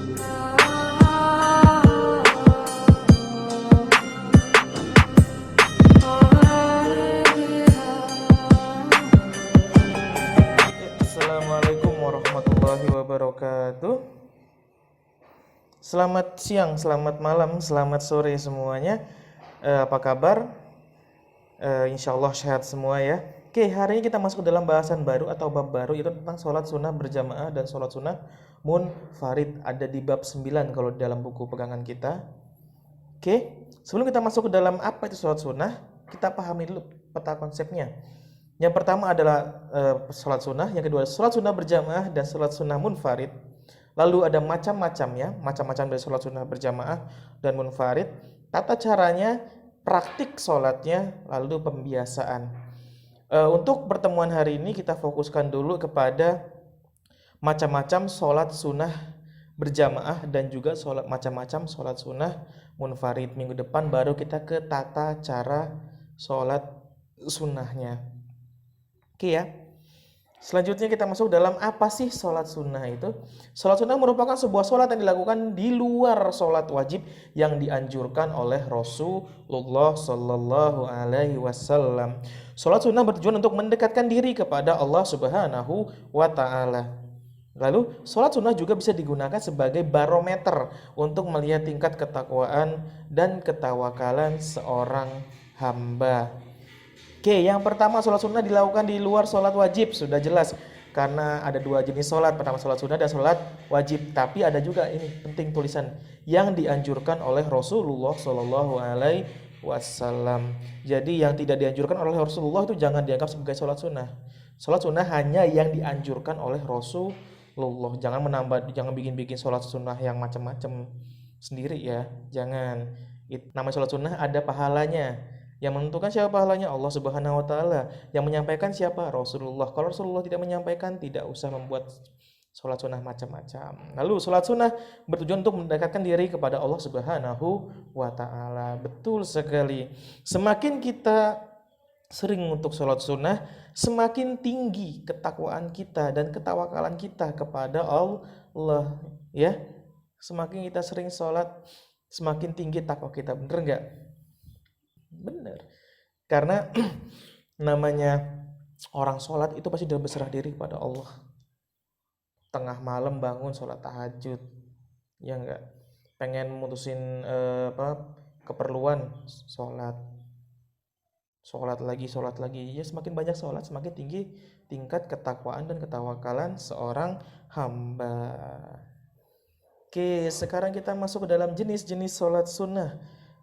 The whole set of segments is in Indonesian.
Assalamualaikum warahmatullahi wabarakatuh. Selamat siang, selamat malam, selamat sore semuanya. Apa kabar? Insya Allah sehat semua ya. Oke, hari ini kita masuk ke dalam bahasan baru atau bab baru, yaitu tentang sholat sunnah berjamaah dan sholat sunnah munfarid. Ada di bab 9 kalau di dalam buku pegangan kita. Oke, sebelum kita masuk ke dalam apa itu sholat sunnah, kita pahami dulu peta konsepnya. Yang pertama adalah sholat sunnah, yang kedua sholat sunnah berjamaah dan sholat sunnah munfarid. Lalu ada macam-macamnya, macam-macam dari sholat sunnah berjamaah dan munfarid, tata caranya, praktik sholatnya, lalu pembiasaan. Untuk pertemuan hari ini kita fokuskan dulu kepada macam-macam sholat sunnah berjamaah dan juga macam-macam sholat sunnah munfarid. Minggu depan baru kita ke tata cara sholat sunnahnya. Oke ya. Selanjutnya kita masuk dalam apa sih sholat sunnah itu. Sholat sunnah merupakan sebuah sholat yang dilakukan di luar sholat wajib yang dianjurkan oleh Rasulullah Sallallahu Alaihi Wasallam. Sholat sunnah bertujuan untuk mendekatkan diri kepada Allah Subhanahu Wa Ta'ala. Lalu sholat sunnah juga bisa digunakan sebagai barometer untuk melihat tingkat ketakwaan dan ketawakalan seorang hamba. Oke, yang pertama sholat sunnah dilakukan di luar sholat wajib, sudah jelas. Karena ada dua jenis sholat, pertama sholat sunnah dan sholat wajib. Tapi ada juga ini penting tulisan, yang dianjurkan oleh Rasulullah Shallallahu Alaihi Wasallam. Jadi yang tidak dianjurkan oleh Rasulullah itu jangan dianggap sebagai sholat sunnah. Sholat sunnah hanya yang dianjurkan oleh Rasulullah. Jangan menambah, jangan bikin-bikin sholat sunnah yang macam-macam sendiri ya. Jangan. Namanya sholat sunnah ada pahalanya. Yang menentukan siapa pahalanya Allah Subhanahu Wa Ta'ala. Yang menyampaikan siapa? Rasulullah. Kalau Rasulullah tidak menyampaikan, tidak usah membuat sholat sunnah macam-macam. Lalu sholat sunnah bertujuan untuk mendekatkan diri kepada Allah Subhanahu Wa Ta'ala. Betul sekali. Semakin kita sering untuk sholat sunnah, semakin tinggi ketakwaan kita dan ketawakalan kita kepada Allah. Ya, semakin kita sering sholat, semakin tinggi takwa kita. Bener nggak? Bener. Karena namanya orang sholat itu pasti sudah berserah diri kepada Allah. Tengah malam bangun sholat tahajud, ya enggak? Pengen mutusin keperluan, sholat lagi. Ya semakin banyak sholat, semakin tinggi tingkat ketakwaan dan ketawakalan seorang hamba. Oke, sekarang kita masuk ke dalam jenis-jenis sholat sunnah.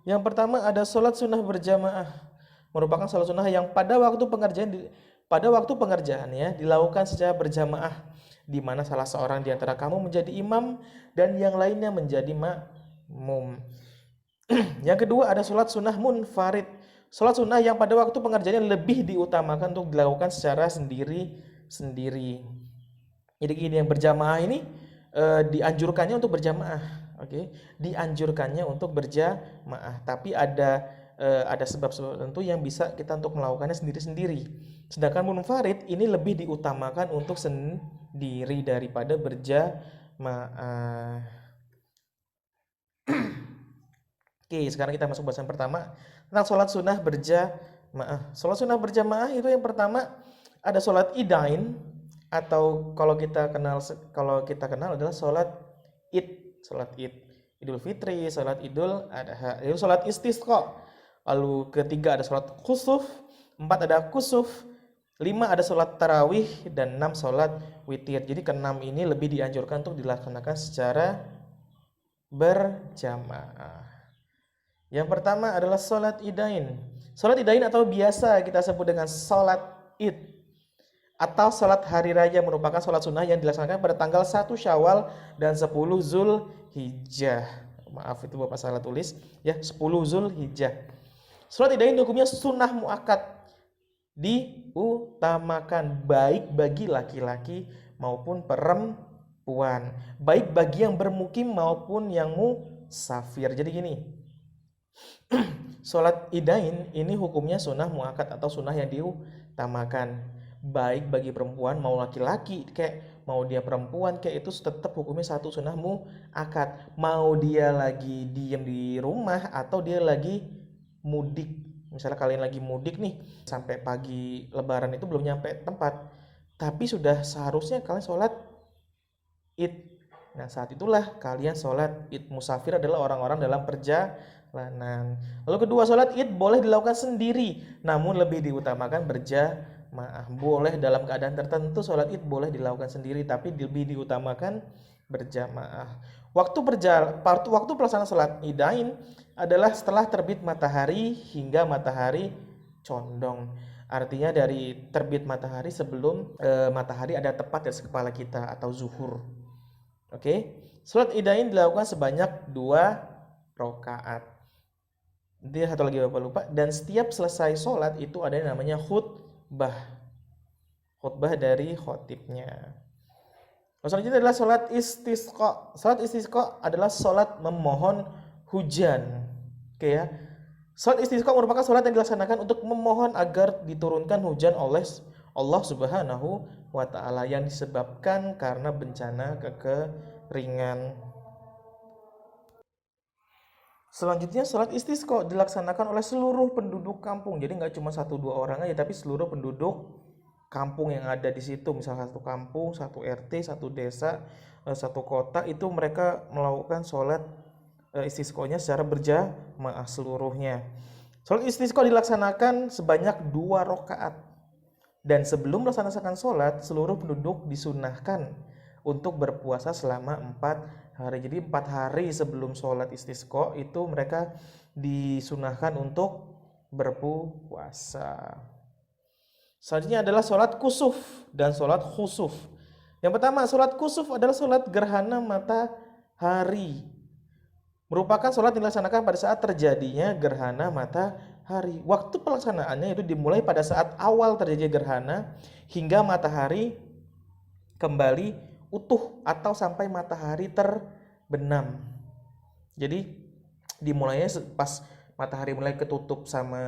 Yang pertama ada sholat sunnah berjamaah, merupakan sholat sunnah yang pada waktu pengerjaannya dilakukan secara berjamaah, di mana salah seorang di antara kamu menjadi imam dan yang lainnya menjadi makmum. Yang kedua ada sholat sunnah munfarid, sholat sunnah yang pada waktu pengerjaannya lebih diutamakan untuk dilakukan secara sendiri-sendiri. Jadi gini, yang berjamaah ini dianjurkannya untuk berjamaah. Oke, dianjurkannya untuk berjamaah, tapi ada sebab-sebab tertentu yang bisa kita untuk melakukannya sendiri-sendiri. Sedangkan munfarid ini lebih diutamakan untuk sendiri daripada berjamaah. Oke, sekarang kita masuk bahasan pertama tentang sholat sunnah berjamaah. Sholat sunnah berjamaah itu yang pertama ada sholat idain, atau kalau kita kenal adalah sholat id. Sholat Idul Fitri, sholat Idul Adha, lalu sholat istisqa. Lalu ketiga ada sholat khusuf, 4 ada kusuf, 5 ada sholat tarawih, dan 6 sholat witir. Jadi ke-6 ini lebih dianjurkan untuk dilaksanakan secara berjamaah. Yang pertama adalah sholat idain. Sholat idain atau biasa kita sebut dengan sholat id atau sholat hari raya merupakan sholat sunnah yang dilaksanakan pada tanggal 1 Syawal dan 10 Zulhijjah. Maaf itu Bapak salah tulis ya, 10 Zulhijjah. Sholat idain hukumnya sunnah muakkad, diutamakan baik bagi laki-laki maupun perempuan, baik bagi yang bermukim maupun yang musafir. Jadi gini, sholat idain ini hukumnya sunnah muakkad atau sunnah yang diutamakan, baik bagi perempuan mau laki-laki, kayak mau dia perempuan kayak itu tetap hukumnya satu sunnah muakkad. Mau dia lagi diem di rumah atau dia lagi mudik. Misalnya kalian lagi mudik nih, sampai pagi lebaran itu belum nyampe tempat, tapi sudah seharusnya kalian sholat id. Nah, saat itulah kalian sholat id. Musafir adalah orang-orang dalam perjalanan. Lalu kedua, sholat id boleh dilakukan sendiri, namun lebih diutamakan berjamaah. Boleh dalam keadaan tertentu sholat id boleh dilakukan sendiri, tapi lebih diutamakan berjamaah. Waktu pelaksanaan sholat idain adalah setelah terbit matahari hingga matahari condong. Artinya dari terbit matahari sebelum matahari ada tepat di atas kepala kita atau zuhur. Oke, sholat idain dilakukan sebanyak 2 rakaat. Nanti satu lagi Bapak lupa. Dan setiap selesai sholat itu ada yang namanya khutbah. Khutbah dari khotibnya. Selanjutnya adalah sholat istisqa. Sholat istisqa adalah sholat memohon hujan. Oke ya. Sholat istisqa merupakan sholat yang dilaksanakan untuk memohon agar diturunkan hujan oleh Allah Subhanahu wa ta'ala yang disebabkan karena bencana kekeringan. Selanjutnya sholat istisqa dilaksanakan oleh seluruh penduduk kampung. Jadi nggak cuma 1-2 orang aja, tapi seluruh penduduk kampung yang ada di situ. Misalnya satu kampung, satu RT, satu desa, satu kota, itu mereka melakukan sholat istisqanya secara berjamaah seluruhnya. Sholat istisqa dilaksanakan sebanyak 2 rakaat. Dan sebelum melaksanakan sholat, seluruh penduduk disunahkan untuk berpuasa selama 4 hari. Jadi 4 hari sebelum sholat istisqa itu mereka disunahkan untuk berpuasa. Selanjutnya adalah sholat kusuf dan sholat khusuf. Yang pertama, sholat kusuf adalah sholat gerhana matahari. Merupakan sholat yang dilaksanakan pada saat terjadinya gerhana matahari. Waktu pelaksanaannya itu dimulai pada saat awal terjadi gerhana hingga matahari kembali utuh atau sampai matahari terbenam. Jadi dimulainya pas matahari mulai ketutup sama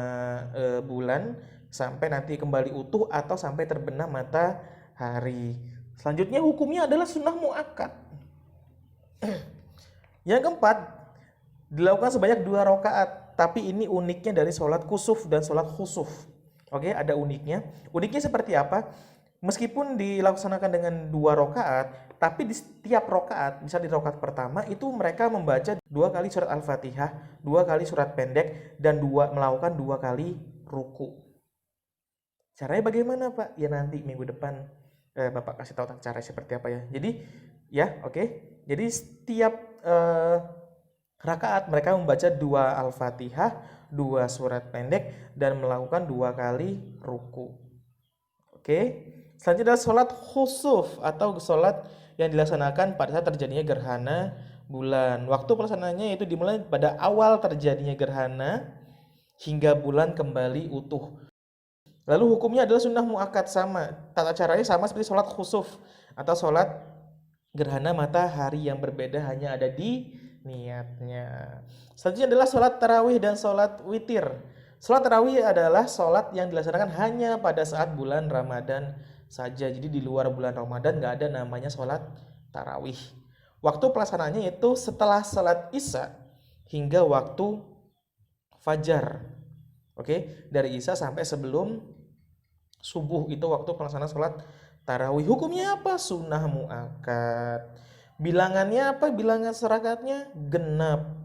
bulan sampai nanti kembali utuh atau sampai terbenam matahari. Selanjutnya hukumnya adalah sunnah muakkad. Yang keempat, dilakukan sebanyak 2 rakaat, tapi ini uniknya dari sholat kusuf dan sholat khusuf. Oke, ada uniknya. Uniknya seperti apa? Meskipun dilaksanakan dengan 2 rakaat, tapi di setiap rakaat, misal di rakaat pertama itu mereka membaca 2 kali surat Al-Fatihah, 2 kali surat pendek, dan melakukan 2 kali ruku. Caranya bagaimana Pak? Ya nanti minggu depan Bapak kasih tahu cara seperti apa ya. Jadi ya oke. Jadi setiap rakaat mereka membaca 2 Al-Fatihah, 2 surat pendek, dan melakukan 2 kali ruku. Oke. Selanjutnya adalah sholat khusuf atau sholat yang dilaksanakan pada saat terjadinya gerhana bulan. Waktu pelaksanaannya itu dimulai pada awal terjadinya gerhana hingga bulan kembali utuh. Lalu hukumnya adalah sunnah muakkad, sama. Tata caranya sama seperti sholat khusuf atau sholat gerhana matahari, yang berbeda hanya ada di niatnya. Selanjutnya adalah sholat tarawih dan sholat witir. Sholat tarawih adalah sholat yang dilaksanakan hanya pada saat bulan Ramadan saja. Jadi di luar bulan Ramadan nggak ada namanya sholat tarawih. Waktu pelaksanaannya itu setelah sholat isya hingga waktu fajar. Oke, dari isya sampai sebelum subuh itu waktu pelaksanaan sholat tarawih. Hukumnya apa? Sunnah muakkad. Bilangannya apa? Bilangan serakatnya genap.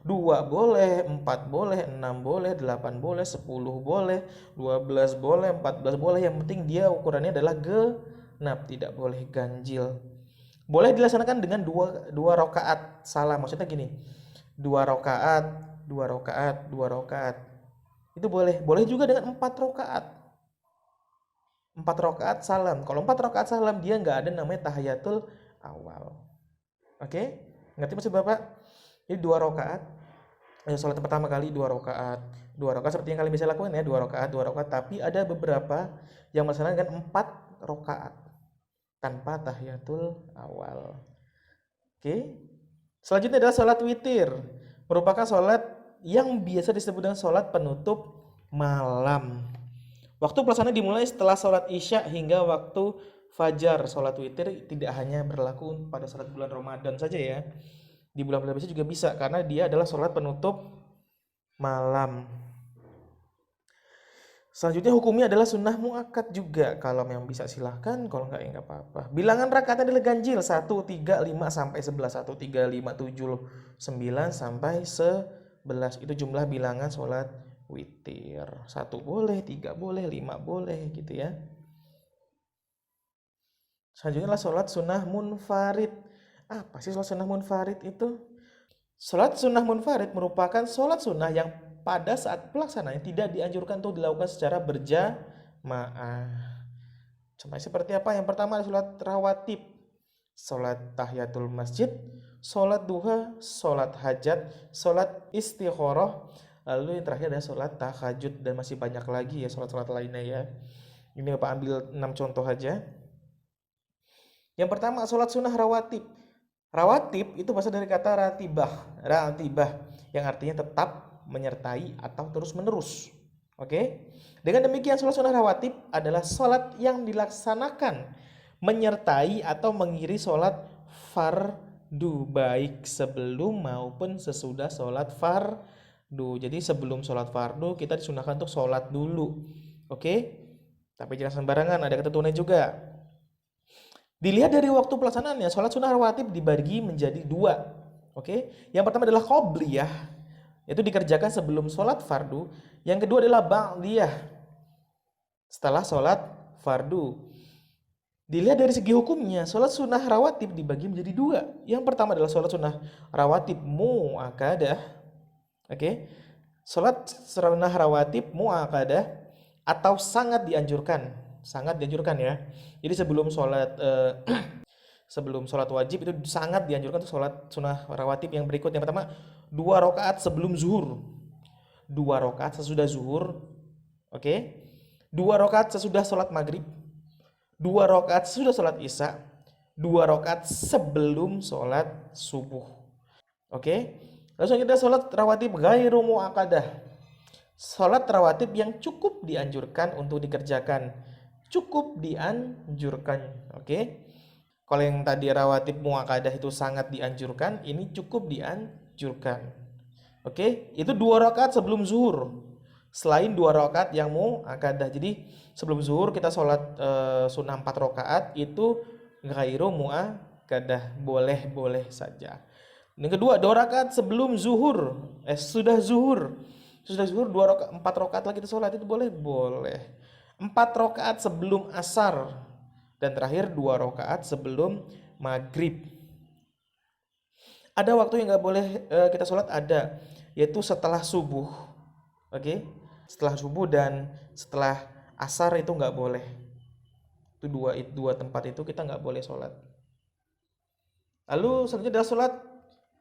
2 boleh, 4 boleh, 6 boleh, 8 boleh, 10 boleh, 12 boleh, 14 boleh. Yang penting dia ukurannya adalah genap, tidak boleh ganjil. Boleh dilaksanakan dengan 2 rakaat salam. Maksudnya gini, 2 rakaat, 2 rakaat, 2 rakaat. Itu boleh. Boleh juga dengan 4 rakaat. 4 rakaat salam. Kalau 4 rakaat salam dia nggak ada namanya tahiyatul awal. Oke? Ngerti maksud Bapak? Jadi 2 rakaat. Sholat pertama kali 2 rakaat. 2 rakaat seperti yang kalian bisa lakukan ya, 2 rakaat, 2 rakaat. Tapi ada beberapa yang melaksanakan dengan 4 rakaat tanpa tahiyatul awal. Oke? Selanjutnya adalah sholat witir. Merupakan sholat yang biasa disebut dengan sholat penutup malam. Waktu pelaksanaan dimulai setelah sholat isya hingga waktu fajar, sholat witir tidak hanya berlaku pada saat bulan Ramadan saja ya. Di bulan-bulan biasa juga bisa karena dia adalah sholat penutup malam. Selanjutnya hukumnya adalah sunnah muakkad juga. Kalau memang bisa silahkan, kalau enggak ya enggak apa-apa. Bilangan rakaatnya adalah ganjil 1, 3, 5 sampai 11. 1, 3, 5, 7, 9 sampai 11. Itu jumlah bilangan sholat witir. 1 boleh, 3 boleh, 5 boleh gitu ya. Selanjutnya adalah sholat sunnah munfarid. Apa sih sholat sunnah munfarid itu? Sholat sunnah munfarid merupakan sholat sunnah yang pada saat pelaksanaannya tidak dianjurkan untuk dilakukan secara berjamaah. Contohnya seperti apa? Yang pertama adalah sholat rawatib, sholat tahiyatul masjid, sholat duha, sholat hajat, sholat istikharah, lalu yang terakhir adalah sholat tahajud, dan masih banyak lagi ya sholat-sholat lainnya ya. Ini Bapak ambil 6 contoh aja. Yang pertama sholat sunnah rawatib. Rawatib itu berasal dari kata ratibah yang artinya tetap, menyertai, atau terus-menerus. Oke? Dengan demikian sholat sunnah rawatib adalah sholat yang dilaksanakan menyertai atau mengiringi sholat fardu baik sebelum maupun sesudah sholat fardu. Jadi sebelum sholat fardu kita disunahkan untuk sholat dulu. Oke? Tapi jangan sembarangan, ada ketentuannya juga. Dilihat dari waktu pelaksanaannya, sholat sunnah rawatib dibagi menjadi 2. Oke? Yang pertama adalah qobliyah, yaitu dikerjakan sebelum sholat fardu. Yang kedua adalah ba'diyah, setelah sholat fardu. Dilihat dari segi hukumnya, sholat sunnah rawatib dibagi menjadi 2. Yang pertama adalah sholat sunnah rawatib mu'akadah. Oke? Sholat sunnah rawatib mu'akadah atau sangat dianjurkan ya. Jadi sebelum sholat sebelum sholat wajib itu sangat dianjurkan untuk sholat sunnah rawatib yang berikut. Yang pertama, 2 rakaat sebelum zuhur, 2 rakaat sesudah zuhur, oke? 2 rakaat sesudah sholat maghrib, 2 rakaat sesudah sholat isya, 2 rakaat sebelum sholat subuh, oke? Lalu selanjutnya sholat rawatib ghairu mu'akadah, sholat rawatib yang cukup dianjurkan untuk dikerjakan, cukup dianjurkan, oke? Kalau yang tadi rawatib muakadah itu sangat dianjurkan, ini cukup dianjurkan. Oke, itu 2 rakaat sebelum zuhur. Selain 2 rakaat yang muakadah. Jadi sebelum zuhur kita sholat sunnah 4 rakaat itu ghairu muakadah, boleh-boleh saja. Yang kedua, 2 rakaat sebelum zuhur. Sudah zuhur 2 rakaat, 4 rakaat lagi kita sholat itu boleh. 4 rakaat sebelum asar. Dan terakhir 2 rakaat sebelum maghrib. Ada waktu yang nggak boleh kita sholat, ada, yaitu setelah subuh. Oke? Setelah subuh dan setelah asar itu nggak boleh. Itu dua tempat itu kita nggak boleh sholat. Lalu selanjutnya adalah sholat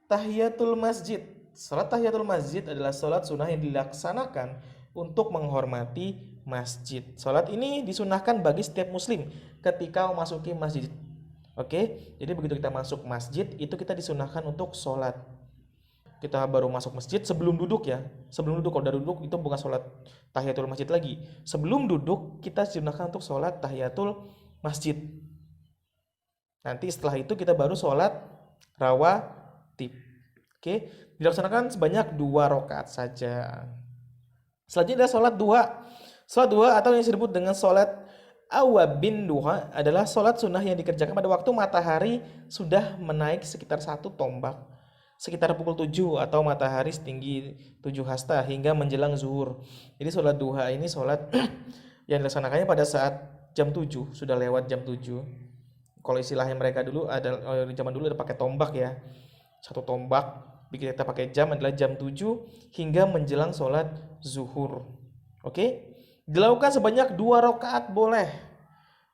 tahiyatul masjid. Sholat tahiyatul masjid adalah sholat sunnah yang dilaksanakan untuk menghormati masjid. Sholat ini disunahkan bagi setiap muslim ketika memasuki masjid. Oke, jadi begitu kita masuk masjid itu kita disunahkan untuk sholat. Kita baru masuk masjid sebelum duduk ya. Sebelum duduk, kalau udah duduk itu bukan sholat tahiyatul masjid lagi. Sebelum duduk kita disunahkan untuk sholat tahiyatul masjid. Nanti setelah itu kita baru sholat rawatib. Oke, dilaksanakan sebanyak 2 rakaat saja. Selanjutnya adalah sholat duha. Sholat duha atau yang disebut dengan sholat awabin duha adalah sholat sunnah yang dikerjakan pada waktu matahari sudah menaik sekitar 1 tombak, sekitar pukul 7 atau matahari setinggi 7 hasta hingga menjelang zuhur. Jadi sholat duha ini sholat yang dilaksanakannya pada saat jam 7, sudah lewat jam 7. Kalau istilahnya mereka dulu ada zaman dulu ada pakai tombak ya. 1 tombak, kita pakai jam adalah jam 7 hingga menjelang sholat zuhur. Oke? Dilakukan sebanyak 2 rakaat boleh.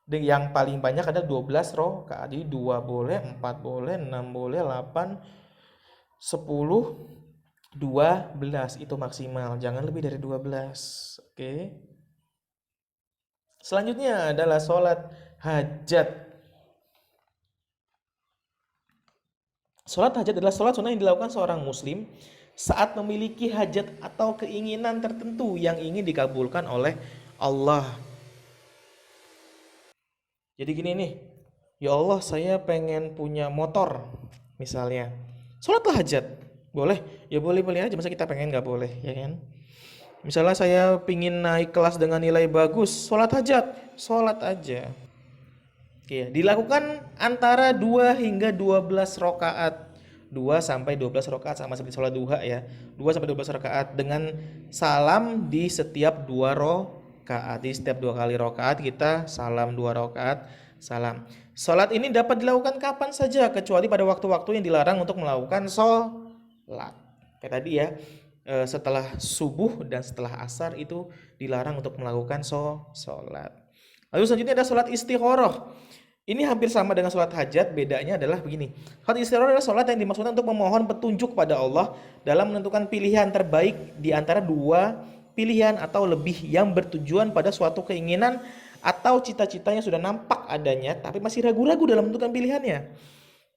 Yang paling banyak adalah 12 rakaat. Jadi 2 boleh, 4 boleh, 6 boleh, 8, 10, 12 itu maksimal. Jangan lebih dari 12. Oke? Selanjutnya adalah sholat hajat. Sholat hajat adalah sholat sunnah yang dilakukan seorang muslim saat memiliki hajat atau keinginan tertentu yang ingin dikabulkan oleh Allah. Jadi gini nih, ya Allah saya pengen punya motor misalnya. Sholatlah hajat. Boleh? Ya boleh-boleh aja, masa kita pengen nggak boleh, ya kan? Misalnya saya pingin naik kelas dengan nilai bagus, sholat hajat, sholat aja. Oke, dilakukan antara 2 hingga 12 rakaat. 2 sampai 12 rakaat sama seperti sholat duha ya. 2 sampai 12 rakaat dengan salam di setiap 2 rakaat. Di setiap 2 kali rakaat kita salam 2 rakaat, salam. Sholat ini dapat dilakukan kapan saja kecuali pada waktu-waktu yang dilarang untuk melakukan sholat. Kayak tadi ya, setelah subuh dan setelah asar itu dilarang untuk melakukan sholat. Lalu selanjutnya ada sholat istikharah. Ini hampir sama dengan sholat hajat, bedanya adalah begini. Sholat istikharah adalah sholat yang dimaksudkan untuk memohon petunjuk pada Allah dalam menentukan pilihan terbaik di antara dua pilihan atau lebih yang bertujuan pada suatu keinginan atau cita-cita yang sudah nampak adanya tapi masih ragu-ragu dalam menentukan pilihannya.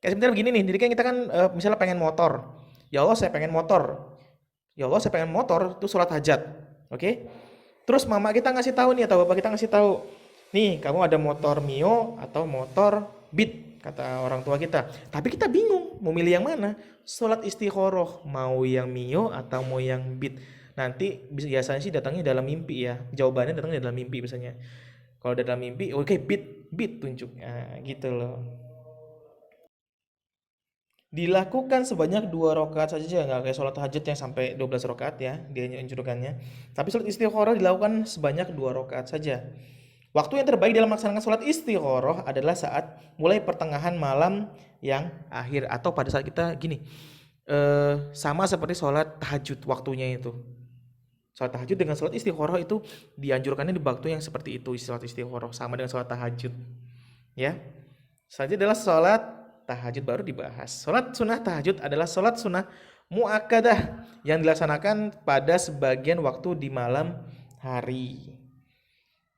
Kayak sebenarnya begini nih, jadi kan kita kan misalnya pengen motor. Ya Allah saya pengen motor. Ya Allah saya pengen motor, itu sholat hajat. Oke? Terus mama kita ngasih tahu nih atau bapak kita ngasih tahu, nih kamu ada motor Mio atau motor Beat kata orang tua kita. Tapi kita bingung mau milih yang mana. Sholat istikharah mau yang Mio atau mau yang Beat. Nanti biasanya sih datangnya dalam mimpi ya. Jawabannya datangnya dalam mimpi biasanya. Kalau dalam mimpi, oke, Beat tunjuk. Nah, gitu loh. Dilakukan sebanyak 2 rakaat saja, nggak kayak sholat hajat yang sampai 12 rakaat ya dia anjurkannya. Tapi sholat istikharah dilakukan sebanyak 2 rakaat saja. Waktu yang terbaik dalam melaksanakan sholat istikharah adalah saat mulai pertengahan malam yang akhir atau pada saat kita gini, sama seperti sholat tahajud waktunya itu. Sholat tahajud dengan sholat istikharah itu dianjurkannya di waktu yang seperti itu, sholat istikharah sama dengan sholat tahajud. Ya, selanjutnya adalah sholat tahajud baru dibahas. Sholat sunnah tahajud adalah sholat sunnah muakkadah yang dilaksanakan pada sebagian waktu di malam hari.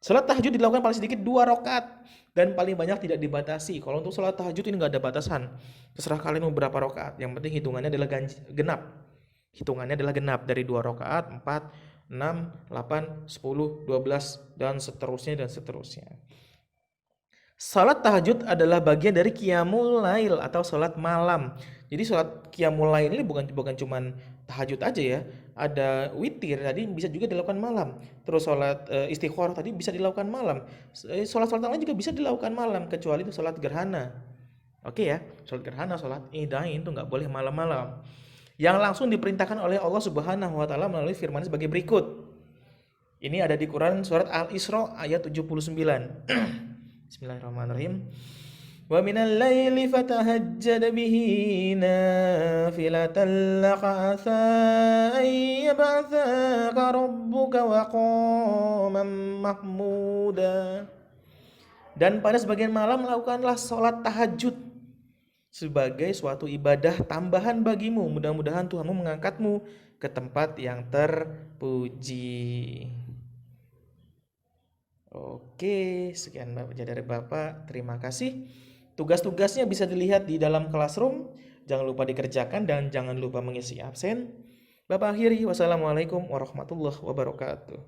Sholat tahajud dilakukan paling sedikit 2 rakaat dan paling banyak tidak dibatasi. Kalau untuk sholat tahajud ini nggak ada batasan. Terserah kalian mau berapa rakaat. Yang penting hitungannya adalah genap. Hitungannya adalah genap dari 2 rakaat, 4, 6, 8, 10, 12 dan seterusnya dan seterusnya. Salat tahajud adalah bagian dari qiyamul lail atau salat malam. Jadi salat qiyamul lail ini bukan cuman tahajud aja ya. Ada witir tadi bisa juga dilakukan malam. Terus salat istikharah tadi bisa dilakukan malam. Salat-salat lain juga bisa dilakukan malam kecuali itu salat gerhana. Oke ya, salat gerhana, salat idain itu nggak boleh malam-malam. Yang langsung diperintahkan oleh Allah Subhanahu wa taala melalui firman sebagai berikut. Ini ada di Quran surat Al-Isra ayat 79. Bismillahirrahmanirrahim. Wa minal laili fatahajjad bihi nafilatan laka asa ay yab'athaka rabbuka maqaman mahmuda. Dan pada sebagian malam lakukanlah sholat tahajud sebagai suatu ibadah tambahan bagimu. Mudah-mudahan Tuhanmu mengangkatmu ke tempat yang terpuji. Oke, sekian dari Bapak. Terima kasih. Tugas-tugasnya bisa dilihat di dalam classroom. Jangan lupa dikerjakan dan jangan lupa mengisi absen. Bapak akhiri. Wassalamualaikum warahmatullahi wabarakatuh.